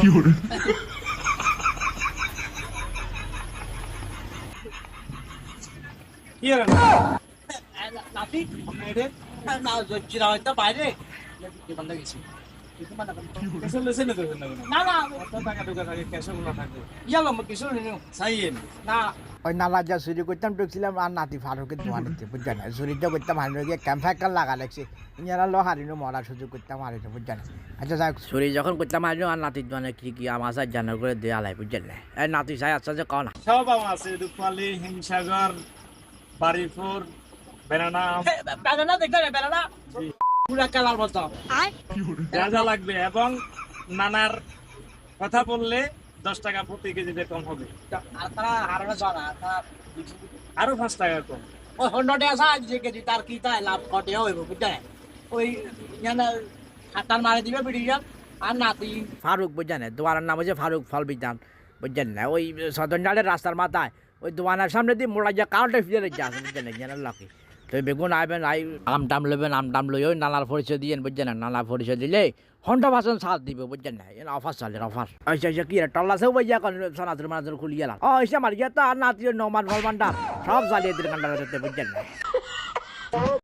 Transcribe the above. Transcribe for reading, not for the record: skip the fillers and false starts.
কি হলো কি হলো নাতি মেয়েদের না জজ্জিরা হয়তো বাইরে দোকানটা গেছি কিছু লেছে না দেখুন না না কত টাকা দোকান থাকে ক্যাশগুলো থাকে ইয়ালো কিছু নিও সাইয়েন না ওই নালা যা চুরি করতাম ঢুকছিলাম আর নাতি ফারুকের দোয়া নিতে বুঝছেন চুরিটা করতাম হারিয়ে ক্যাম্প ফাইকার লাগা লাগছে ইয়ারা লো হারিনো মরার সুযোগ করতাম হারিনো বুঝছেন আচ্ছা যাই চুরি যখন করতাম হারিনো আর নাতির দোয়ানে কি আমার সাথে জানার করে দেওয়া লাই বুঝছেন না এই নাতি চাই আচ্ছা যে কও না সব আম আছে রূপালী হিমসাগর বাড়িপুর বেনানা বেনানা দেখতে বেনানা পুরা কালার মতো যা যা লাগবে এবং নানার কথা বললে 10 টাকা প্রতি কেজিতে কম হবে আর তারা আরো জানা আরো 5 টাকা কম ওই 100 টাকা সাজ যে কেজি তার কি তাই লাভ কটে হইব বুঝছেন ওই জানা হাতার মারে দিবে বিড়িয়া আর নাতি ফারুক বুঝছেন দোয়ানের নাম হচ্ছে ফারুক ফল বিজ্ঞান বুঝছেন না ওই সদনডালের রাস্তার মাথায় ওই দোয়ানের সামনে দিয়ে মোড়া যা কাউন্টার ফিরে যাচ্ছে বুঝছেন জানেন লাকি তো বেগুন আইবেন আম টাম লইবেন আম টাম লই ওই নালার পরিচয় দিয়েন বুঝছেন না নালার পরিচয় দিলে 100% সাথ দিবে বুঝছেন না এর অফার চলে অফার আচ্ছা আচ্ছা কি টল্লা সেও বইয়া কোন সনাতন মানাতন খুলি গেলাম ও এসে মার গিয়া তো আর নাতি নমান ফলমান্ডার সব জ্বালিয়ে দিল কান্ডার বুঝছেন না